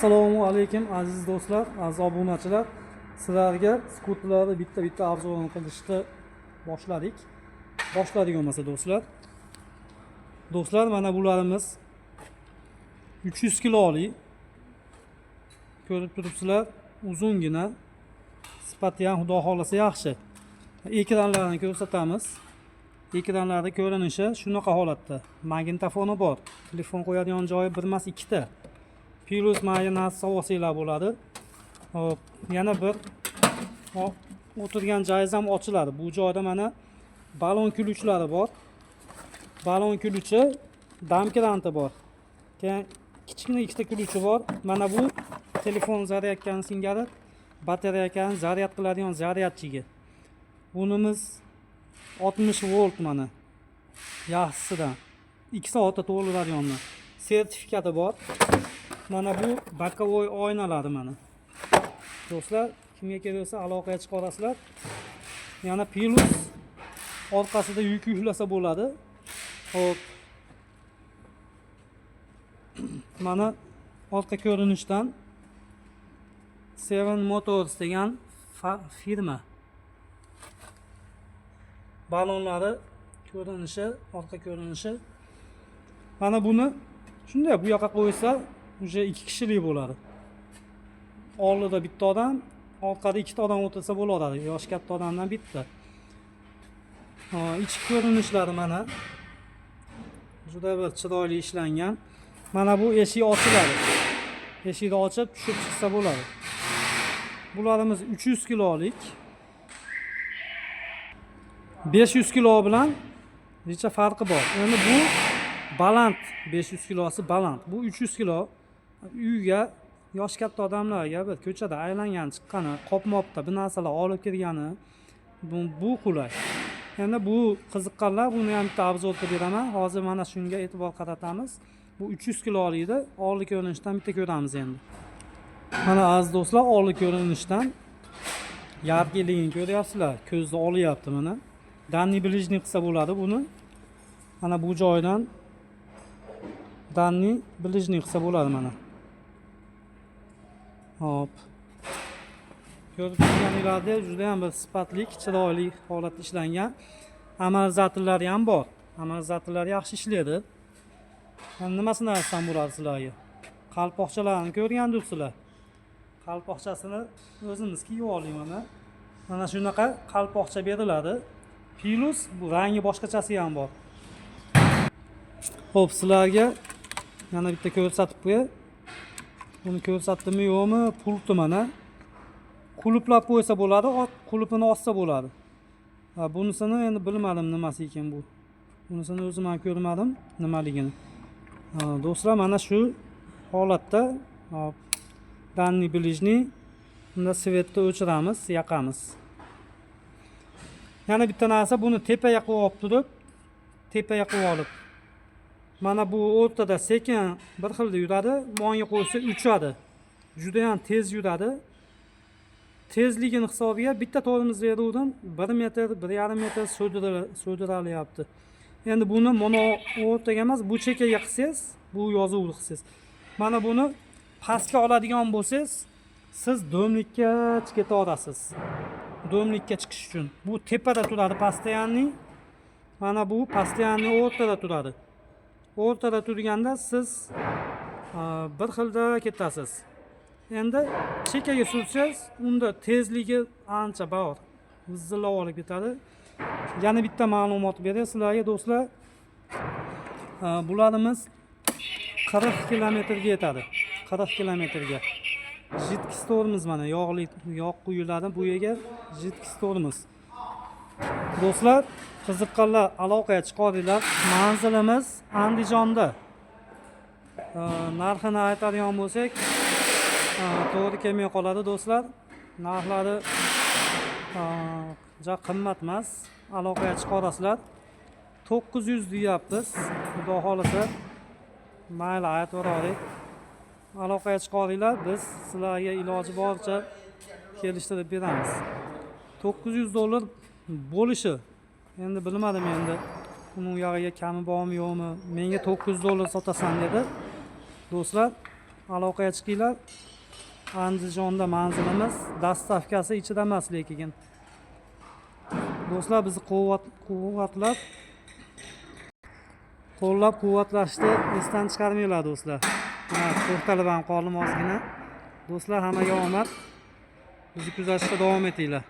Assalomu alaykum aziz do'stlar, aziz obunachilar. Sizlarga skuterlarni bitta obzorini qilishni boshladik. Boshladik bo'lmasa do'stlar. Do'stlar, mana bularimiz 300 kilolik. Ko'rib turibsizlar, uzungina. Sifati ham xudo xolasa yaxshi. Ekranlarini ko'rsatamiz. Ekranlarda ko'rinishi shunaqa holatda. Magnitofoni bor. Telefon qo'yadigan joyi 1 emas 2 ta. Plus mayonez savosiylar bo'ladi. Hop, yana bir o'tirgan joyingiz ham ochiladi. Bu joyda mana balon kuluvchilari bor. Balon kuluvchi damkranti bor. Keyin kichkina ikkita kuluvchi bor. Mana bu telefon zaryadkani singari batareyani zaryad qiladigan zaryadchiga. Bunimiz 60 volt mana. Yaxshisidan 2 soatda to'ldiradigan sertifikati bor. Mana bu bokovoy oynalari mana. Do'stlar, kimga kerak bo'lsa aloqaga chiqarasizlar. Yana plus orqasida yuk yuklasa bo'ladi. Hop. Mana orqa ko'rinishdan Seven Motors degan firma. Balonlari ko'rinishi, orqa ko'rinishi. Mana buni shunday bu yoqqa qo'ysa, uje 2 kishilik bo'ladi. Oldida bitta odam, orqada 2 ta odam o'tirsa bo'ladi. Yosh katta odamdan bitta. Ichki ko'rinishlari mana. Juda bir chiroyli ishlangan. Mana bu eshik ochiladi. Eshikni ochib tushib chiqsa bo'ladi. Bularimiz 300 kilolik. 500 kilo bilan necha farqi bor. Endi bu baland, 500 kilosi baland. Bu 300 kilo uyga yosh katta odamlarga bir ko'chada aylangan chiqqani, qopmobda bir narsalar olib kirgani bu qulay. Endi bu qiziqqanlar buni ham bitta obzorga beraman. Hozir mana shunga e'tibor qaratamiz. Bu 300 kilolikda oldi ko'rinishdan bitta ko'ramiz endi. Mana aziz do'stlar, oldi ko'rinishdan yarqiligini ko'ryapsizlar. Ko'zni olyapti mana. Danni bilijni qilsa bo'ladi buni. Mana bu joydan danni bilijni qilsa bo'ladi mana. Hop. Ko'rib turganinglardek juda ham bir sifatli, chiroyli holatda ishlangan. Amortizatorlari ham bor. Amortizatorlar yaxshi ishlaydi. Nimasini aytsam bo'ladi sizlarga? Qalpoqchalarini ko'rgandirsizlar. Qalpoqchasini o'zimiz kiyib oling mana. Mana shunaqa qalpoqcha beriladi. Plus bu rangi boshqachasi ham bor. Xo'p, sizlarga yana bitta ko'rsatib qo'yay. Buni ko'rsatdimmi yo'qmi? Pulti mana. Quluplab qo'ysa bo'ladi, qulupini ossa bo'ladi. Bunisini endi bilmadim nimasi ekan bu. Bunisini o'zim ham ko'rmadim nimaligini. Do'stlar, mana shu holatda danni bilijni unda svetni o'chiramiz, yoqamiz. Yana bitta narsa, buni tepaga qo'yib turib, tepaga qo'yib olib. Mana bu o'rtada sekin bir xilda yuradi, monga qo'ysa uchadi. Juda ham tez yuradi. Tezligini hisobiga bitta torimiz beruvdim, 1 metr, 1,5 metr so'diralyapti. Endi buni mana o'rtaga emas, bu chekkaga qilsangiz, bu yozuvni qilsangiz. Mana buni pastga oladigan bo'lsangiz, siz do'mlikka chiqib olasiz. Do'mlikka chiqish uchun. Bu tepada turadi pastayanning. Mana bu pastayanning o'rtada turadi. O'rtada turganda siz bir xilda ketasiz. Endi chekkaga sursangiz, unda tezligi ancha bor. Vizillab olib ketadi. Yana bitta ma'lumot beray sizlarga do'stlar. Bularimiz 40 kilometrga yetadi. 40 kilometrga. Jidkis torimiz mana yog' quyiladi bu yerga jidkis torimiz. Do'stlar, qiziqqanlar aloqaga chiqaringlar. Manzilimiz Andijonda. Narxini aytadigan bo'lsak, to'g'ri kelmay qoladi do'stlar. Narxlari juda qimmat emas. Aloqaga chiqarasizlar. 900 deyapmiz. Xudo xolasa mayli aytaveraylik. Aloqaga chiqaringlar, biz sizlarga iloji boricha kelishtirib beramiz. 900 dollar bo'lishi. Endi bilmadim endi. Uning yog'iga kami bormi yo'qmi? Menga 900 dollar sotasan dedi. Do'stlar, aloqaga chiqinglar. Andijonda manzilimiz, dastavkasi ichida emas lekin. Do'stlar, bizni qo'llab-quvvatlashni esdan chiqarmanglar do'stlar. Mana to'xtalib ham qoldim ozgina. Do'stlar, hammaga omad. Bizni kuzatishda davom etinglar.